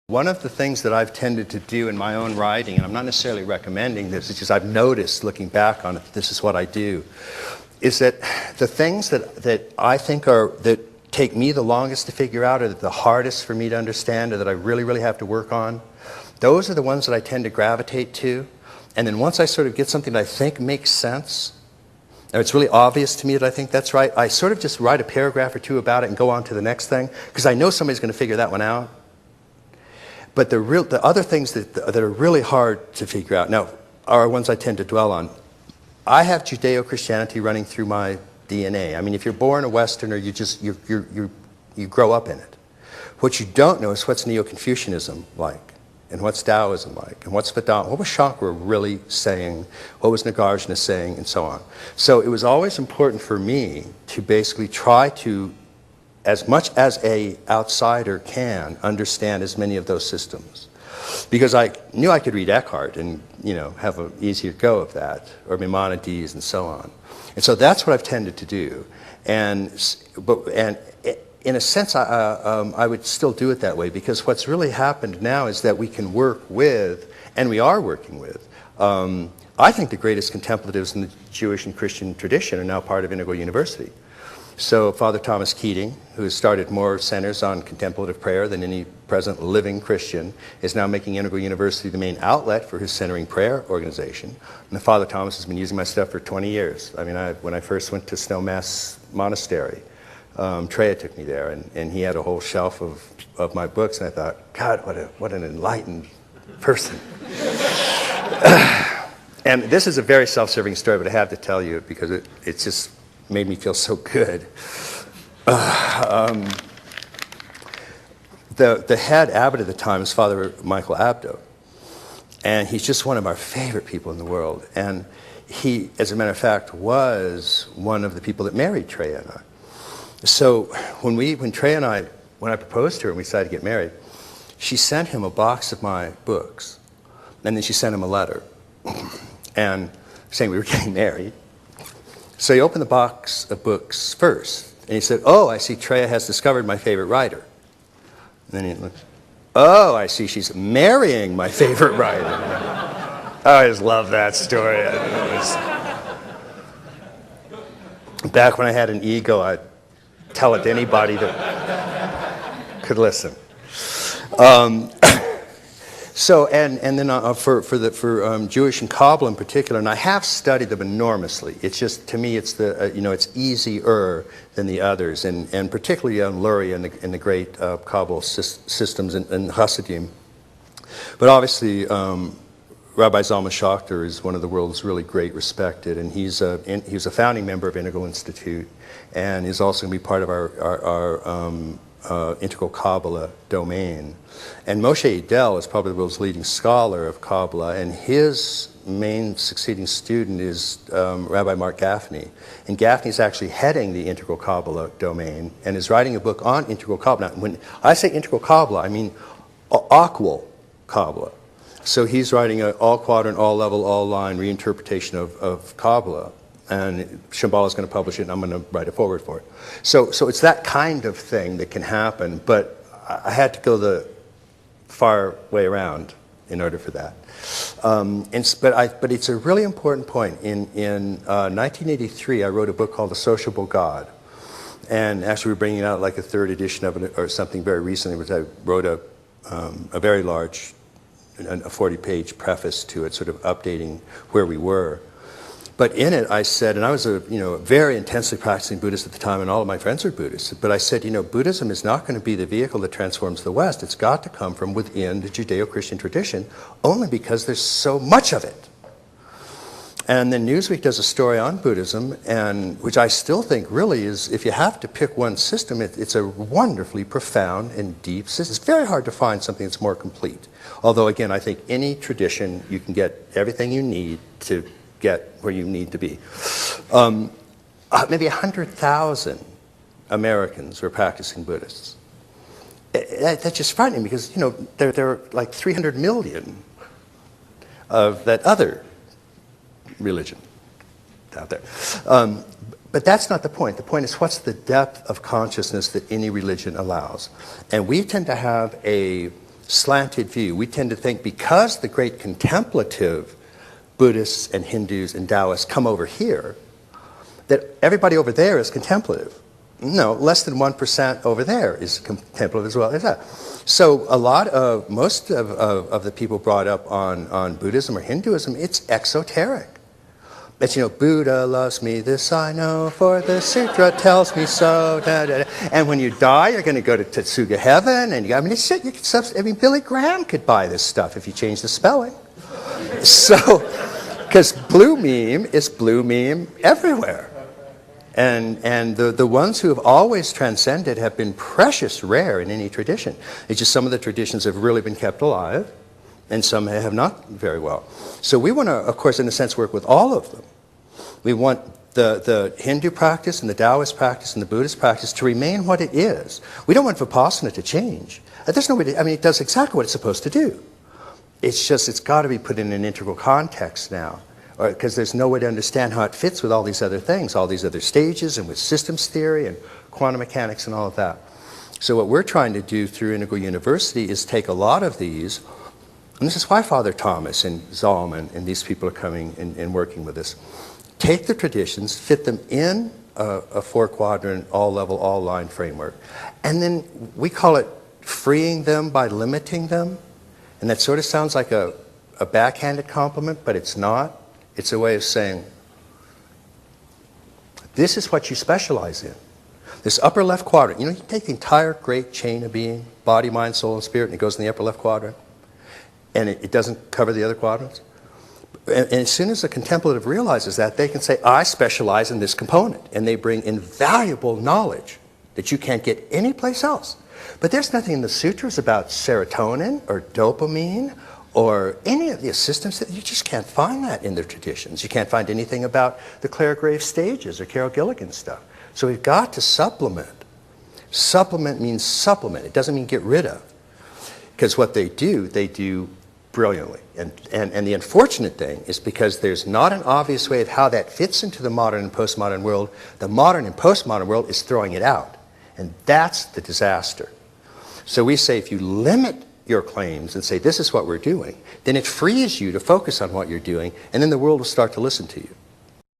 One of the things that I've tended to do in my own writing, and I'm not necessarily recommending this, it's just I've noticed looking back on it, this is what I do, is that the things that I think that take me the longest to figure out, or that the hardest for me to understand, or that I really, really have to work on, those are the ones that I tend to gravitate to. And then once I sort of get something that I think makes sense, or it's really obvious to me that I think that's right, I sort of just write a paragraph or two about it and go on to the next thing, because I know somebody's going to figure that one out. But the other things that are really hard to figure out now are ones I tend to dwell on. I have Judeo-Christianity running through my DNA. I mean, if you're born a Westerner, you grow up in it. What you don't know is what's Neo-Confucianism like, and what's Taoism like, and what's Vedanta. What was Shankara really saying? What was Nagarjuna saying, and so on. So it was always important for me to basically try to, as much as an outsider can, understand as many of those systems. Because I knew I could read Eckhart and, have an easier go of that, or Maimonides and so on. And so that's what I've tended to do. And in a sense, I would still do it that way, because what's really happened now is that we can work with, and we are working with, I think the greatest contemplatives in the Jewish and Christian tradition are now part of Integral University. So Father Thomas Keating, who has started more centers on contemplative prayer than any present living Christian, is now making Integral University the main outlet for his centering prayer organization. And Father Thomas has been using my stuff for 20 years. I mean, when I first went to Snowmass Monastery, Treya took me there, and he had a whole shelf of my books, and I thought, God, what an enlightened person. And this is a very self-serving story, but I have to tell you because it's just made me feel so good. The head abbot at the time is Father Michael Abdo, and he's just one of our favorite people in the world. And he, as a matter of fact, was one of the people that married Treya and I. So when I proposed to her and we decided to get married, she sent him a box of my books, and then she sent him a letter, and saying we were getting married. So he opened the box of books first, and he said, "Oh, I see Treya has discovered my favorite writer." And then he looked, "Oh, I see she's marrying my favorite writer." I just love that story. Back when I had an ego, I'd tell it to anybody that could listen. So and then for Jewish and Kabbalah in particular, and I have studied them enormously. It's just, to me, it's it's easier than the others, and particularly on Luria and the great Kabbalah systems and Hasidim. But obviously, Rabbi Zalman Schachter is one of the world's really great respected, and he was a founding member of Integral Institute, and is also going to be part of our Integral Kabbalah domain. And Moshe Idel is probably the world's leading scholar of Kabbalah, and his main succeeding student is Rabbi Mark Gaffney. And Gaffney is actually heading the Integral Kabbalah domain and is writing a book on Integral Kabbalah. Now, when I say Integral Kabbalah, I mean Aqual Kabbalah. So he's writing an all-quadrant, all-level, all-line reinterpretation of Kabbalah. And Shambhala is going to publish it, and I'm going to write a forward for it. So it's that kind of thing that can happen, but I had to go the far way around in order for that. But it's a really important point. In 1983, I wrote a book called The Sociable God. And actually, we're bringing out like a third edition of it, or something very recently, which I wrote a very large, a 40-page preface to it, sort of updating where we were. But in it, I said, and I was a very intensely practicing Buddhist at the time, and all of my friends were Buddhists. But I said, Buddhism is not going to be the vehicle that transforms the West. It's got to come from within the Judeo-Christian tradition, only because there's so much of it. And then Newsweek does a story on Buddhism, and which I still think really is, if you have to pick one system, it's a wonderfully profound and deep system. It's very hard to find something that's more complete. Although, again, I think any tradition, you can get everything you need to get where you need to be. Maybe 100,000 Americans were practicing Buddhists. That's just frightening because, there are like 300 million of that other religion out there. But that's not the point. The point is, what's the depth of consciousness that any religion allows? And we tend to have a slanted view. We tend to think because the great contemplative Buddhists and Hindus and Taoists come over here, that everybody over there is contemplative. No, less than 1% over there is contemplative as well as that. So most of the people brought up on Buddhism or Hinduism, it's exoteric. It's, Buddha loves me, this I know, for the sutra tells me so. Da, da, da. And when you die, you're going to go to Tetsuga heaven. And Billy Graham could buy this stuff if you change the spelling. So, because blue meme is blue meme everywhere. And the ones who have always transcended have been precious rare in any tradition. It's just some of the traditions have really been kept alive, and some have not very well. So we want to, of course, in a sense, work with all of them. We want the Hindu practice and the Taoist practice and the Buddhist practice to remain what it is. We don't want Vipassana to change. There's no way to, it does exactly what it's supposed to do. It's just, it's got to be put in an integral context now, because there's no way to understand how it fits with all these other things, all these other stages, and with systems theory and quantum mechanics and all of that. So what we're trying to do through Integral University is take a lot of these, and this is why Father Thomas and Zalman and these people are coming and working with us. Take the traditions, fit them in a four-quadrant, all-level, all-line framework, and then we call it freeing them by limiting them. And that sort of sounds like a backhanded compliment, but it's not. It's a way of saying, this is what you specialize in. This upper left quadrant, you take the entire great chain of being, body, mind, soul, and spirit, and it goes in the upper left quadrant, and it doesn't cover the other quadrants. And as soon as the contemplative realizes that, they can say, I specialize in this component. And they bring invaluable knowledge that you can't get anyplace else. But there's nothing in the sutras about serotonin or dopamine or any of the systems that you just can't find that in the traditions. You can't find anything about the Clare Graves stages or Carol Gilligan stuff. So we've got to supplement. Supplement means supplement. It doesn't mean get rid of. Because what they do brilliantly. And the unfortunate thing is because there's not an obvious way of how that fits into the modern and postmodern world, the modern and postmodern world is throwing it out. And that's the disaster. So we say if you limit your claims and say this is what we're doing, then it frees you to focus on what you're doing, and then the world will start to listen to you.